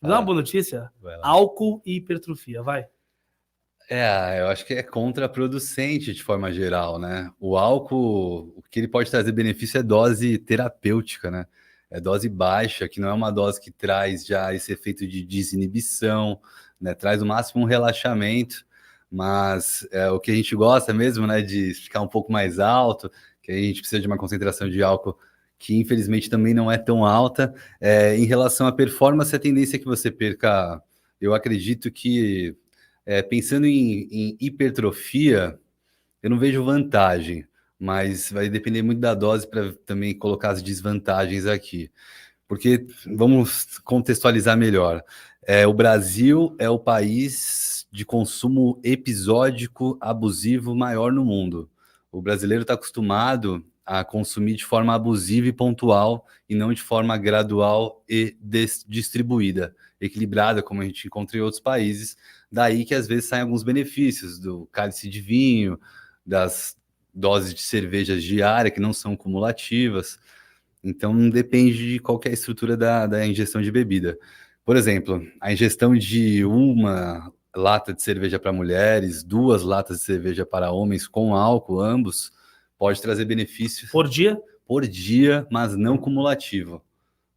Não é uma boa notícia? Vai lá. Álcool e hipertrofia, vai. Eu acho que é contraproducente de forma geral, né? O álcool, o que ele pode trazer benefício é dose terapêutica, né? É dose baixa, que não é uma dose que traz já esse efeito de desinibição, né? Traz no máximo um relaxamento, mas é o que a gente gosta mesmo, né? De ficar um pouco mais alto, que a gente precisa de uma concentração de álcool que infelizmente também não é tão alta. Em relação à performance, a tendência é que você perca, eu acredito que pensando em hipertrofia, eu não vejo vantagem, mas vai depender muito da dose para também colocar as desvantagens aqui. Porque vamos contextualizar melhor. O Brasil é o país de consumo episódico abusivo maior no mundo. O brasileiro está acostumado a consumir de forma abusiva e pontual, e não de forma gradual e distribuída, equilibrada, como a gente encontra em outros países. Daí que às vezes saem alguns benefícios do cálice de vinho, das doses de cervejas diária, que não são cumulativas. Então, depende de qual que é a estrutura da ingestão de bebida. Por exemplo, a ingestão de uma lata de cerveja para mulheres, 2 latas de cerveja para homens com álcool, ambos, pode trazer benefícios Por dia? mas não cumulativo.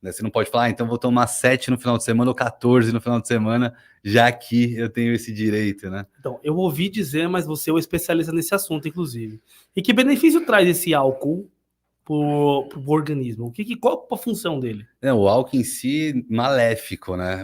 Né? Você não pode falar, então vou tomar 7 no final de semana ou 14 no final de semana, já que eu tenho esse direito, né? Então, eu ouvi dizer, mas você é o especialista nesse assunto, inclusive. E que benefício traz esse álcool pro organismo? Qual a função dele? O álcool em si, maléfico, né?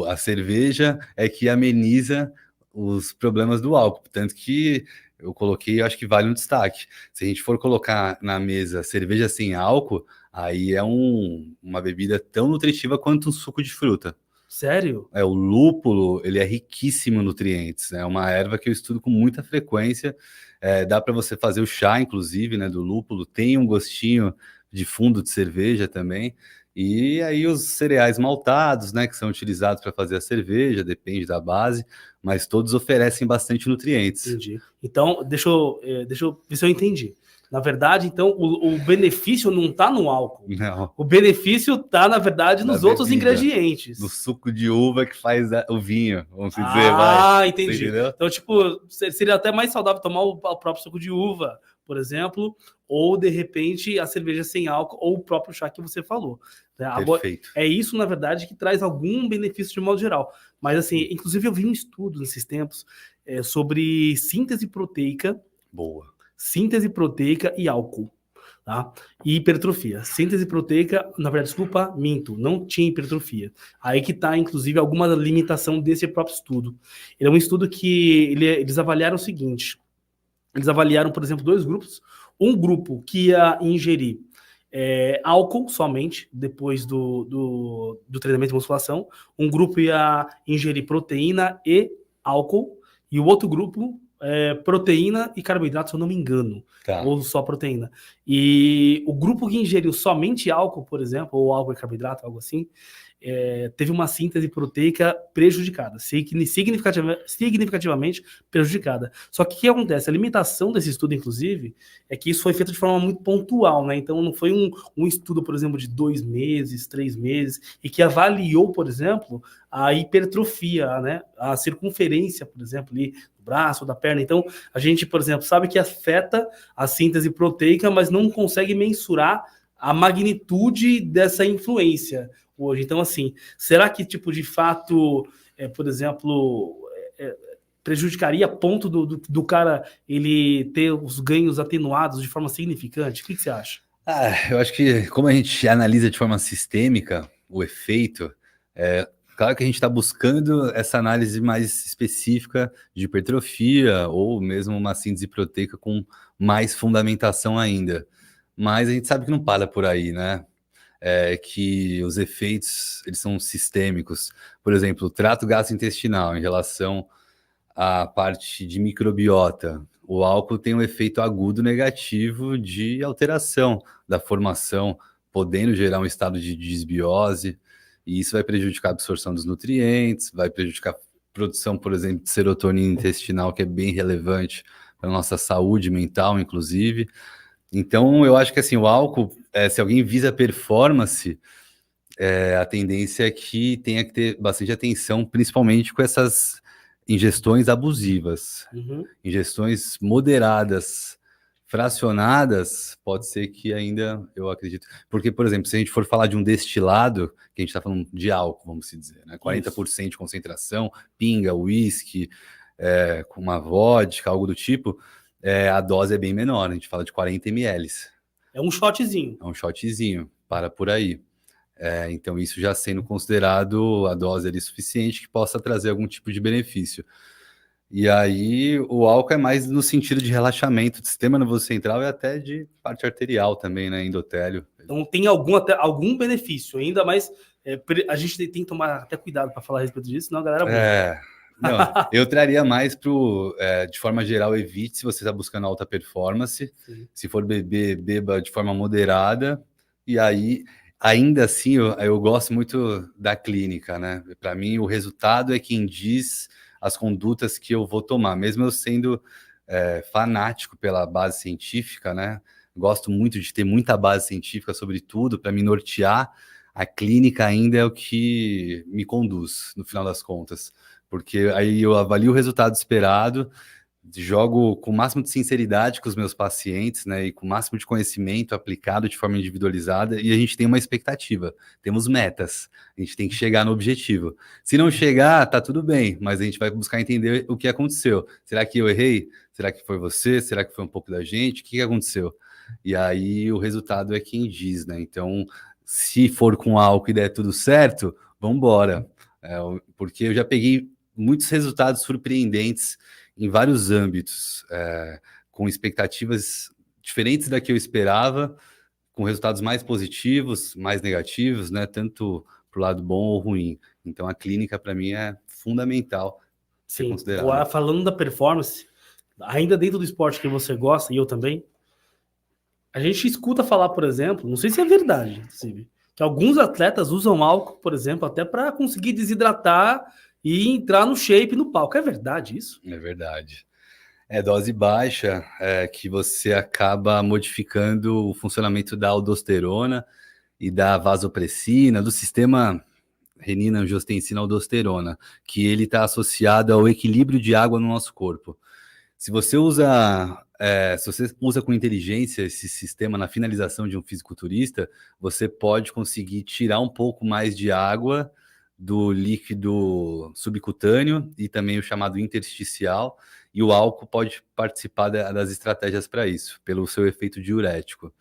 A cerveja é que ameniza os problemas do álcool. Tanto que eu coloquei, eu acho que vale um destaque. Se a gente for colocar na mesa cerveja sem álcool, aí é uma bebida tão nutritiva quanto um suco de fruta. Sério? O lúpulo, ele é riquíssimo em nutrientes. É uma erva que eu estudo com muita frequência. Dá para você fazer o chá, inclusive, né, do lúpulo. Tem um gostinho de fundo de cerveja também. E aí os cereais maltados, né, que são utilizados para fazer a cerveja, depende da base, mas todos oferecem bastante nutrientes. Entendi. Então, deixa eu ver se eu entendi. Na verdade, então, o benefício não está no álcool. Não. O benefício está, na verdade, nos outros ingredientes. No suco de uva que faz o vinho, vamos dizer, vai. Ah, entendi. Você entendeu? Então, tipo, seria até mais saudável tomar o próprio suco de uva, por exemplo, ou, de repente, a cerveja sem álcool, ou o próprio chá que você falou. Perfeito. É isso, na verdade, que traz algum benefício de modo geral. Mas, assim, inclusive eu vi um estudo nesses tempos sobre síntese proteica. Boa. Síntese proteica e álcool. Tá? E hipertrofia. Síntese proteica, na verdade, desculpa, minto, não tinha hipertrofia. Aí que está, inclusive, alguma limitação desse próprio estudo. Ele é um estudo que eles avaliaram o seguinte: eles avaliaram, por exemplo, 2 grupos. Um grupo que ia ingerir álcool somente depois do treinamento de musculação. Um grupo ia ingerir proteína e álcool. E o outro grupo, proteína e carboidrato, se eu não me engano. Tá. Ou só proteína. E o grupo que ingeriu somente álcool, por exemplo, ou álcool e carboidrato, algo assim, teve uma síntese proteica prejudicada, significativamente prejudicada. Só que o que acontece? A limitação desse estudo, inclusive, é que isso foi feito de forma muito pontual, né? Então não foi um estudo, por exemplo, de 2 meses, 3 meses, e que avaliou, por exemplo, a hipertrofia, né? A circunferência, por exemplo, ali do braço, da perna. Então, a gente, por exemplo, sabe que afeta a síntese proteica, mas não consegue mensurar a magnitude dessa influência hoje. Então, assim, será que, tipo, de fato, por exemplo, prejudicaria a ponto do cara ele ter os ganhos atenuados de forma significante? O que você acha? Eu acho que como a gente analisa de forma sistêmica o efeito, claro que a gente está buscando essa análise mais específica de hipertrofia ou mesmo uma síntese proteica com mais fundamentação ainda. Mas a gente sabe que não para por aí, né? Que os efeitos eles são sistêmicos. Por exemplo, o trato gastrointestinal em relação à parte de microbiota. O álcool tem um efeito agudo negativo de alteração da formação, podendo gerar um estado de desbiose, e isso vai prejudicar a absorção dos nutrientes, vai prejudicar a produção, por exemplo, de serotonina intestinal, que é bem relevante para a nossa saúde mental, inclusive. Então, eu acho que assim, o álcool, se alguém visa performance, a tendência é que tenha que ter bastante atenção, principalmente com essas ingestões abusivas. Ingestões moderadas, fracionadas, pode ser que ainda, eu acredito. Porque, por exemplo, se a gente for falar de um destilado, que a gente está falando de álcool, vamos dizer, né? 40% de concentração, pinga, uísque, com uma vodka, algo do tipo, a dose é bem menor, a gente fala de 40 ml. É um shotzinho. É um shotzinho, para por aí. Então, isso já sendo considerado a dose ali suficiente que possa trazer algum tipo de benefício. E aí, o álcool é mais no sentido de relaxamento do sistema nervoso central e até de parte arterial também, né? Endotélio. Então, tem algum benefício, ainda mais. A gente tem que tomar até cuidado para falar a respeito disso, senão a galera. Não, eu traria mais de forma geral, evite se você está buscando alta performance. Sim. Se for beber, beba de forma moderada. E aí, ainda assim, eu gosto muito da clínica, né? Para mim, o resultado é quem diz as condutas que eu vou tomar, mesmo eu sendo fanático pela base científica, né? Gosto muito de ter muita base científica sobre tudo para me nortear. A clínica ainda é o que me conduz, no final das contas, porque aí eu avalio o resultado esperado, jogo com o máximo de sinceridade com os meus pacientes, né, e com o máximo de conhecimento aplicado de forma individualizada, e a gente tem uma expectativa, temos metas, a gente tem que chegar no objetivo. Se não chegar, tá tudo bem, mas a gente vai buscar entender o que aconteceu. Será que eu errei? Será que foi você? Será que foi um pouco da gente? O que aconteceu? E aí o resultado é quem diz, né? Então, se for com álcool e der tudo certo, vamos embora. Porque eu já peguei muitos resultados surpreendentes em vários âmbitos, com expectativas diferentes da que eu esperava, com resultados mais positivos, mais negativos, né? Tanto para o lado bom ou ruim. Então, a clínica, para mim, é fundamental ser considerada. Agora, falando da performance, ainda dentro do esporte que você gosta, e eu também, a gente escuta falar, por exemplo, não sei se é verdade, que alguns atletas usam álcool, por exemplo, até para conseguir desidratar e entrar no shape no palco. É verdade isso? É verdade. Dose baixa, que você acaba modificando o funcionamento da aldosterona e da vasopressina, do sistema renina-angiotensina-aldosterona, que ele está associado ao equilíbrio de água no nosso corpo. Se você usa com inteligência esse sistema na finalização de um fisiculturista, você pode conseguir tirar um pouco mais de água do líquido subcutâneo e também o chamado intersticial, e o álcool pode participar das estratégias para isso, pelo seu efeito diurético.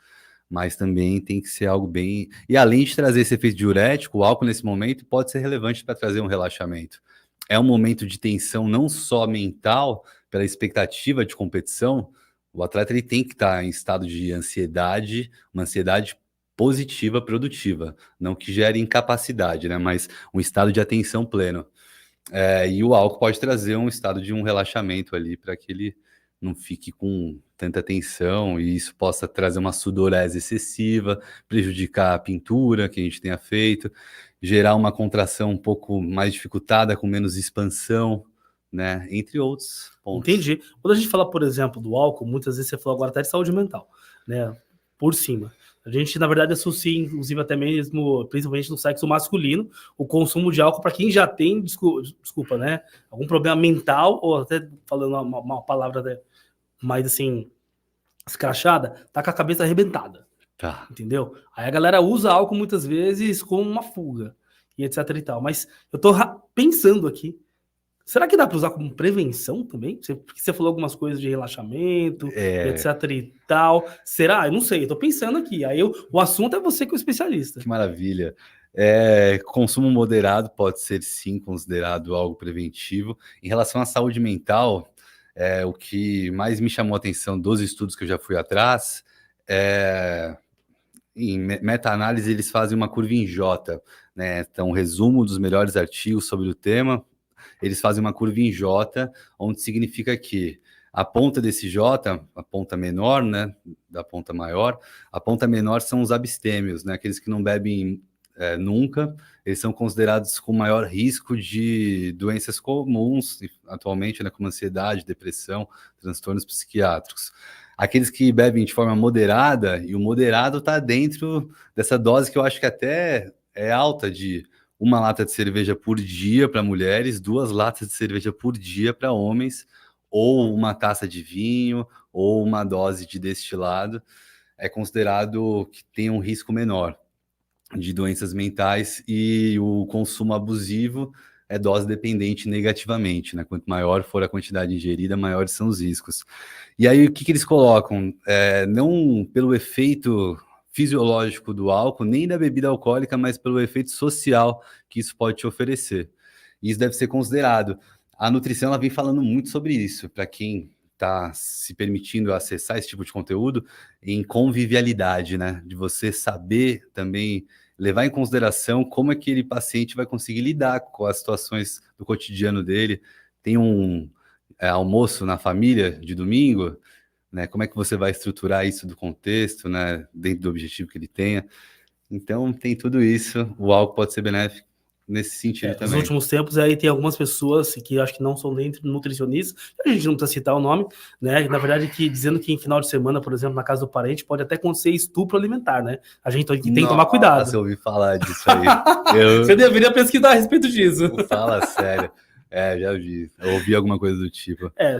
Mas também tem que ser algo bem... E além de trazer esse efeito diurético, o álcool nesse momento pode ser relevante para trazer um relaxamento. É um momento de tensão não só mental, pela expectativa de competição, o atleta ele tem que estar em estado de ansiedade, uma ansiedade positiva, produtiva, não que gere incapacidade, né? Mas um estado de atenção pleno. E o álcool pode trazer um estado de um relaxamento ali para que ele não fique com tanta tensão e isso possa trazer uma sudorese excessiva, prejudicar a pintura que a gente tenha feito, gerar uma contração um pouco mais dificultada, com menos expansão, né? Entre outros pontos. Entendi. Quando a gente fala, por exemplo, do álcool, muitas vezes você falou agora até de saúde mental, né? Por cima. A gente, na verdade, associa, inclusive, até mesmo, principalmente no sexo masculino, o consumo de álcool para quem já tem, desculpa, né? Algum problema mental, ou até falando uma palavra até mais assim, escrachada, tá com a cabeça arrebentada. Tá. Entendeu? Aí a galera usa álcool muitas vezes como uma fuga, e etc e tal. Mas eu tô pensando aqui, será que dá para usar como prevenção também? Porque você falou algumas coisas de relaxamento, etc e tal. Será? Eu não sei, eu tô pensando aqui. Aí o assunto é você que é o especialista. Que maravilha. Consumo moderado pode ser, sim, considerado algo preventivo. Em relação à saúde mental, o que mais me chamou a atenção dos estudos que eu já fui atrás, em meta-análise, eles fazem uma curva em J, né? Então, um resumo dos melhores artigos sobre o tema, eles fazem uma curva em J, onde significa que a ponta desse J, a ponta menor, né, da ponta maior, a ponta menor são os abstêmios, né, aqueles que não bebem nunca, eles são considerados com maior risco de doenças comuns atualmente, né, como ansiedade, depressão, transtornos psiquiátricos. Aqueles que bebem de forma moderada, e o moderado está dentro dessa dose que eu acho que até é alta de 1 lata de cerveja por dia para mulheres, 2 latas de cerveja por dia para homens, ou 1 taça de vinho, ou uma dose de destilado, é considerado que tem um risco menor de doenças mentais, e o consumo abusivo é dose dependente negativamente, né? Quanto maior for a quantidade ingerida, maiores são os riscos. E aí, o que, que eles colocam? Não pelo efeito fisiológico do álcool, nem da bebida alcoólica, mas pelo efeito social que isso pode te oferecer. E isso deve ser considerado. A nutrição, ela vem falando muito sobre isso, para quem está se permitindo acessar esse tipo de conteúdo, em convivialidade, né? De você saber também levar em consideração como aquele paciente vai conseguir lidar com as situações do cotidiano dele. Tem um almoço na família de domingo, né? Como é que você vai estruturar isso do contexto, né? Dentro do objetivo que ele tenha. Então, tem tudo isso. O álcool pode ser benéfico nesse sentido Nos também. últimos tempos aí tem algumas pessoas que acho que não são nem nutricionistas, a gente não precisa citar o nome, né? Na verdade, que dizendo que em final de semana, por exemplo, na casa do parente, pode até acontecer estupro alimentar, né? A gente tem que tomar cuidado. Nossa, eu ouvi falar disso aí. Você deveria pesquisar a respeito disso. Fala sério. Já vi. Eu ouvi alguma coisa do tipo. A